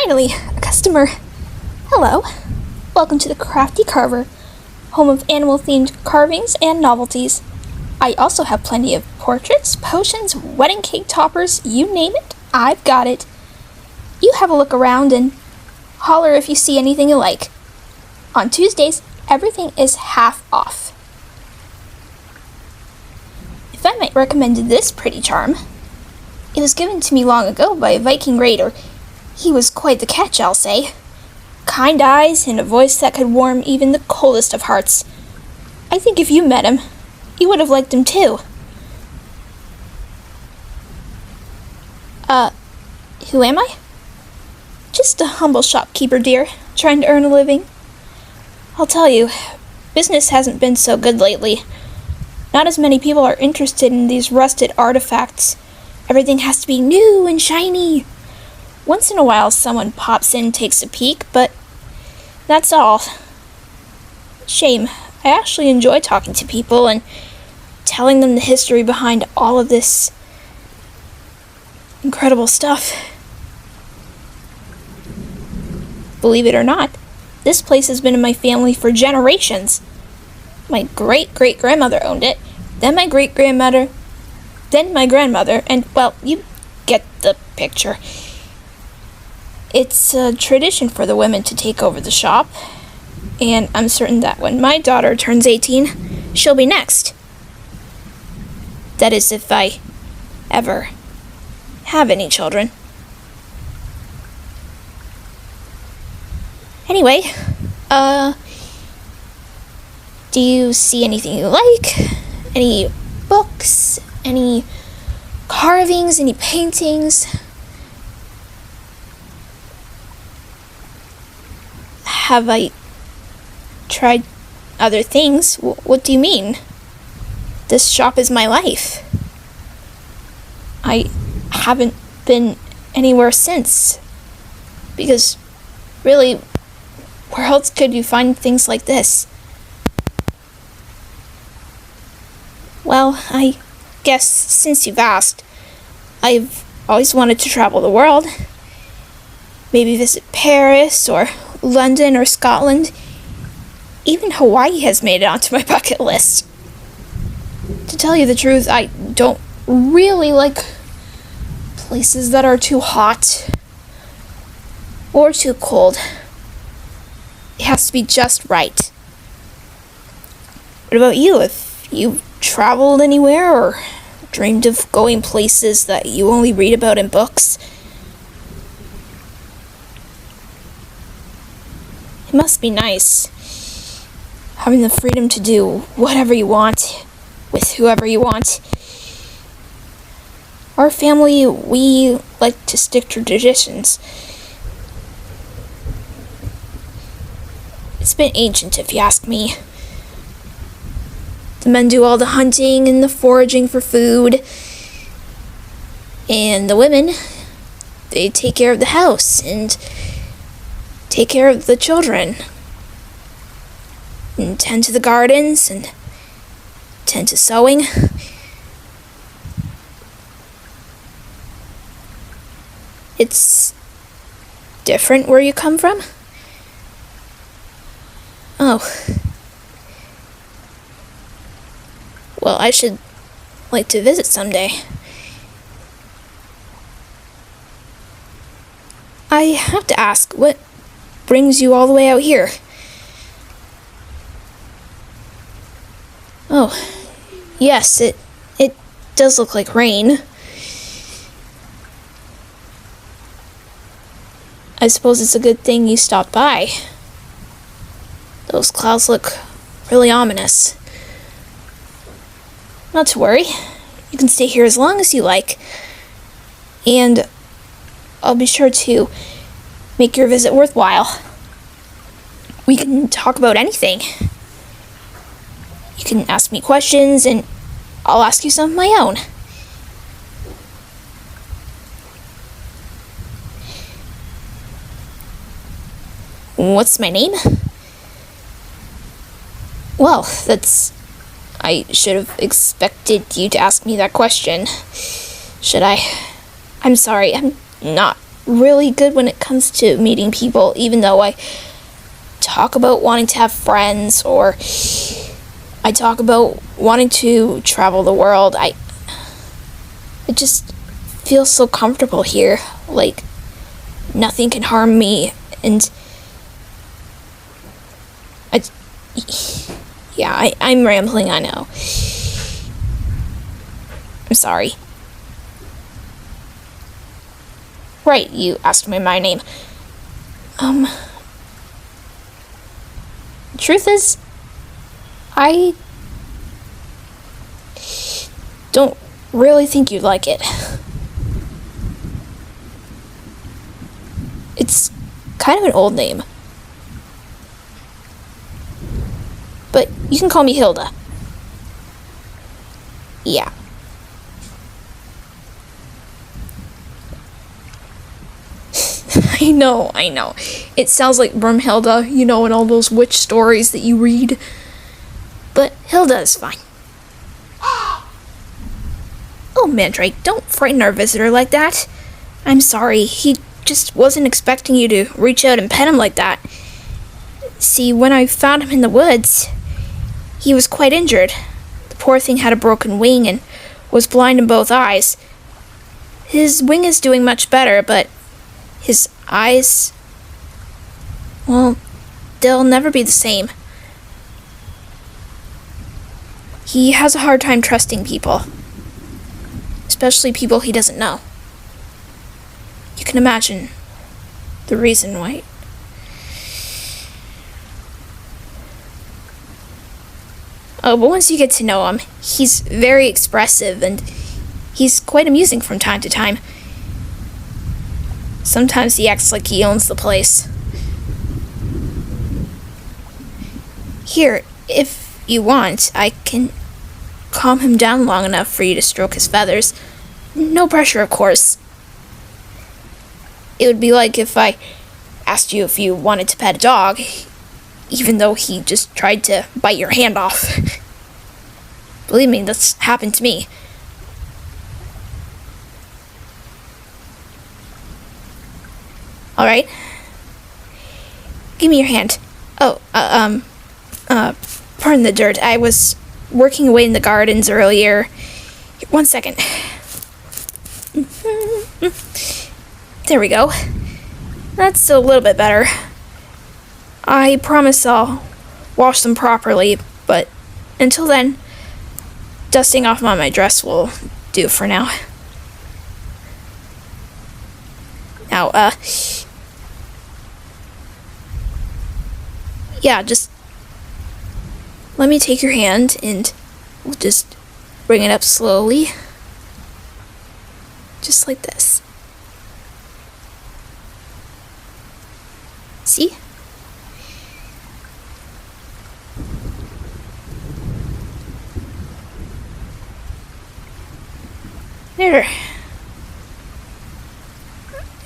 Finally, a customer. Hello. Welcome to the Crafty Carver, home of animal-themed carvings and novelties. I also have plenty of portraits, potions, wedding cake toppers, you name it, I've got it. You have a look around and holler if you see anything you like. On Tuesdays, everything is half off. If I might recommend this pretty charm, it was given to me long ago by a Viking raider. He was quite the catch, I'll say. Kind eyes and a voice that could warm even the coldest of hearts. I think if you met him, you would have liked him too. Who am I? Just a humble shopkeeper, dear, trying to earn a living. I'll tell you, business hasn't been so good lately. Not as many people are interested in these rusted artifacts. Everything has to be new and shiny. Once in a while, someone pops in and takes a peek, but that's all. Shame. I actually enjoy talking to people and telling them the history behind all of this incredible stuff. Believe it or not, this place has been in my family for generations. My great-great-grandmother owned it, then my great-grandmother, then my grandmother, and, well, you get the picture. It's a tradition for the women to take over the shop, and I'm certain that when my daughter turns 18, she'll be next. That is, if I ever have any children. Anyway, do you see anything you like? Any books? Any carvings? Any paintings? Have I tried other things? What do you mean? This shop is my life. I haven't been anywhere since. Because, really, where else could you find things like this? Well, I guess since you've asked, I've always wanted to travel the world. Maybe visit Paris or London or Scotland. Even Hawaii has made it onto my bucket list. To tell you the truth, I don't really like places that are too hot or too cold. It has to be just right. What about you? If you've traveled anywhere or dreamed of going places that you only read about in books? It must be nice having the freedom to do whatever you want with whoever you want. Our family, we like to stick to traditions. It's been ancient, if you ask me. The men do all the hunting and the foraging for food. And the women, they take care of the house and take care of the children. And tend to the gardens and tend to sewing. It's different where you come from? Oh. Well, I should like to visit someday. I have to ask, what brings you all the way out here? Oh, yes, it does look like rain. I suppose it's a good thing you stopped by. Those clouds look really ominous. Not to worry. You can stay here as long as you like. And I'll be sure to make your visit worthwhile. We can talk about anything. You can ask me questions, and I'll ask you some of my own. What's my name? Well, I should have expected you to ask me that question. Should I? I'm sorry, I'm not really good when it comes to meeting people, even though I talk about wanting to have friends, or I talk about wanting to travel the world. It just feels so comfortable here, like nothing can harm me, and I'm rambling, I know. I'm sorry. Right, you asked me my name. Truth is, I don't really think you'd like it. It's kind of an old name. But you can call me Hilda. Yeah. I know. It sounds like Broomhilda, in all those witch stories that you read. But Hilda is fine. Oh, Mandrake, don't frighten our visitor like that. I'm sorry, he just wasn't expecting you to reach out and pet him like that. See, when I found him in the woods, he was quite injured. The poor thing had a broken wing and was blind in both eyes. His wing is doing much better, but his eyes, well, they'll never be the same. He has a hard time trusting people, especially people he doesn't know. You can imagine the reason why. Oh, but once you get to know him, he's very expressive and he's quite amusing from time to time. Sometimes he acts like he owns the place. Here, if you want, I can calm him down long enough for you to stroke his feathers. No pressure, of course. It would be like if I asked you if you wanted to pet a dog, even though he just tried to bite your hand off. Believe me, that's happened to me. Alright. Give me your hand. Oh, pardon the dirt. I was working away in the gardens earlier. 1 second. There we go. That's a little bit better. I promise I'll wash them properly, but until then, dusting off on my dress will do for now. Now, yeah, just let me take your hand and we'll just bring it up slowly. Just like this. See? There.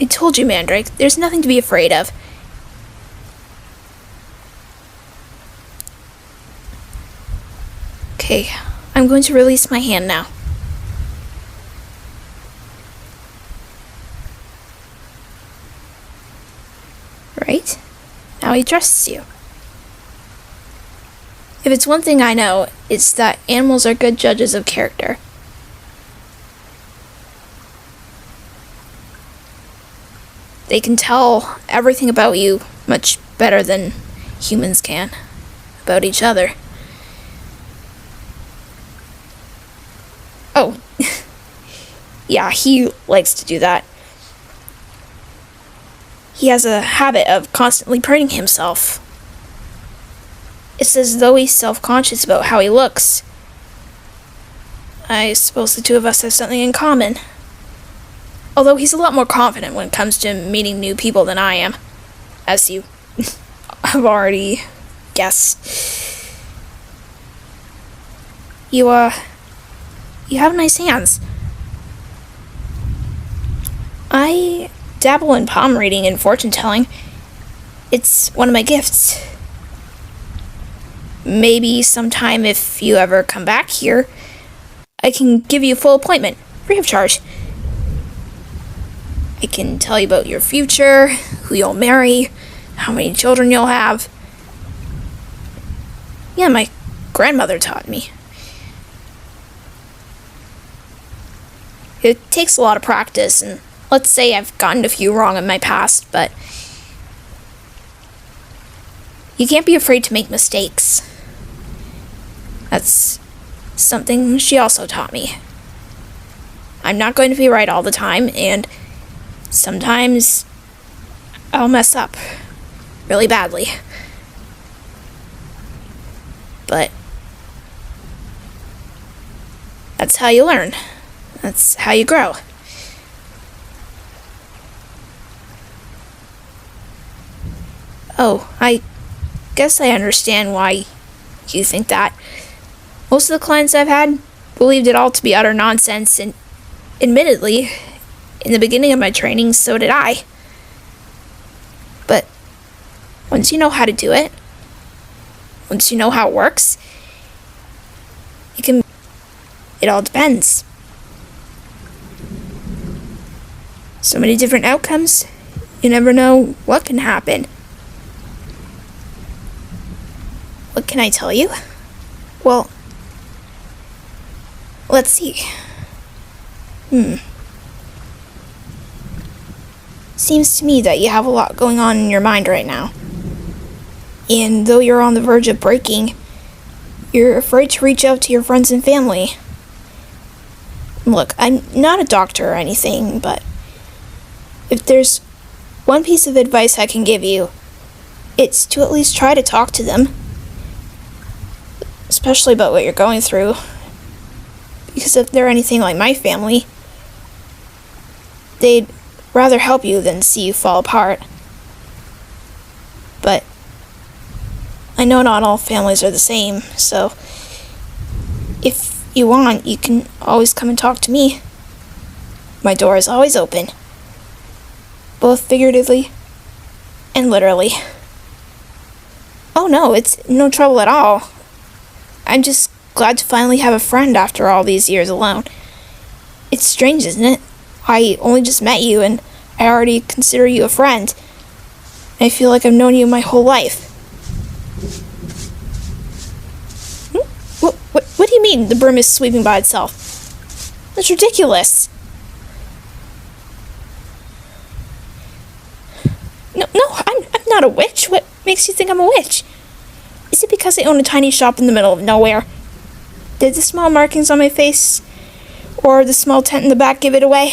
I told you, Mandrake, there's nothing to be afraid of. Okay, I'm going to release my hand now. Right? Now he trusts you. If it's one thing I know, it's that animals are good judges of character. They can tell everything about you much better than humans can about each other. Oh, yeah, he likes to do that. He has a habit of constantly praising himself. It's as though he's self-conscious about how he looks. I suppose the two of us have something in common. Although he's a lot more confident when it comes to meeting new people than I am, as you have already guessed. You have nice hands. I dabble in palm reading and fortune telling. It's one of my gifts. Maybe sometime if you ever come back here, I can give you a full appointment, free of charge. I can tell you about your future, who you'll marry, how many children you'll have. Yeah, my grandmother taught me. It takes a lot of practice, and let's say I've gotten a few wrong in my past, but you can't be afraid to make mistakes. That's something she also taught me. I'm not going to be right all the time, and sometimes I'll mess up really badly. But that's how you learn. That's how you grow. Oh, I guess I understand why you think that. Most of the clients I've had believed it all to be utter nonsense, and admittedly, in the beginning of my training, so did I. But once you know how to do it, once you know how it works, it all depends. So many different outcomes, you never know what can happen. What can I tell you? Well, let's see. Seems to me that you have a lot going on in your mind right now. And though you're on the verge of breaking, you're afraid to reach out to your friends and family. Look, I'm not a doctor or anything, but if there's one piece of advice I can give you, it's to at least try to talk to them. Especially about what you're going through. Because if they're anything like my family, they'd rather help you than see you fall apart. But I know not all families are the same, so if you want, you can always come and talk to me. My door is always open. Both figuratively and literally. Oh no, it's no trouble at all. I'm just glad to finally have a friend after all these years alone. It's strange, isn't it? I only just met you, and I already consider you a friend. I feel like I've known you my whole life. What do you mean the broom is sweeping by itself? That's ridiculous. No, I'm not a witch. What makes you think I'm a witch? Is it because I own a tiny shop in the middle of nowhere? Did the small markings on my face or the small tent in the back give it away?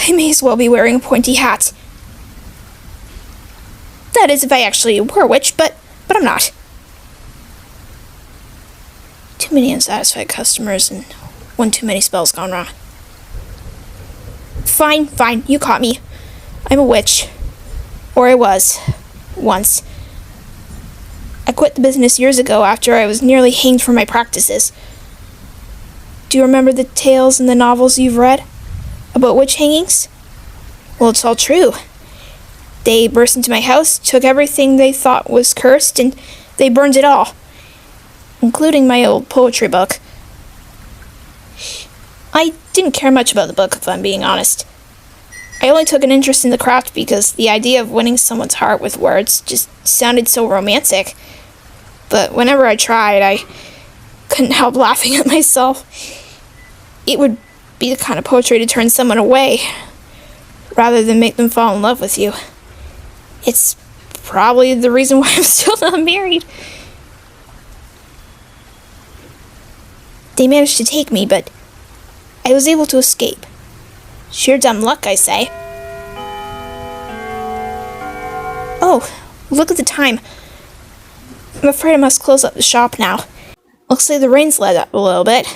I may as well be wearing a pointy hat. That is, if I actually were a witch, but I'm not. Too many unsatisfied customers and one too many spells gone wrong. Fine, you caught me. I'm a witch. Or I was. Once. I quit the business years ago after I was nearly hanged for my practices. Do you remember the tales in the novels you've read about witch hangings? Well, it's all true. They burst into my house, took everything they thought was cursed, and they burned it all, including my old poetry book. I didn't care much about the book, if I'm being honest. I only took an interest in the craft because the idea of winning someone's heart with words just sounded so romantic. But whenever I tried, I couldn't help laughing at myself. It would be the kind of poetry to turn someone away, rather than make them fall in love with you. It's probably the reason why I'm still not married. They managed to take me, but I was able to escape. Sheer dumb luck, I say. Oh, look at the time. I'm afraid I must close up the shop now. Looks like the rain's let up a little bit.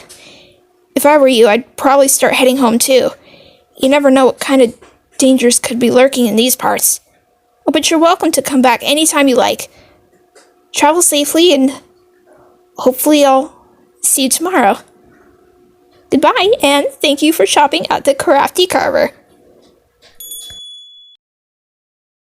If I were you, I'd probably start heading home too. You never know what kind of dangers could be lurking in these parts. Oh, but you're welcome to come back anytime you like. Travel safely, and hopefully I'll see you tomorrow. Goodbye, and thank you for shopping at the Crafty Carver.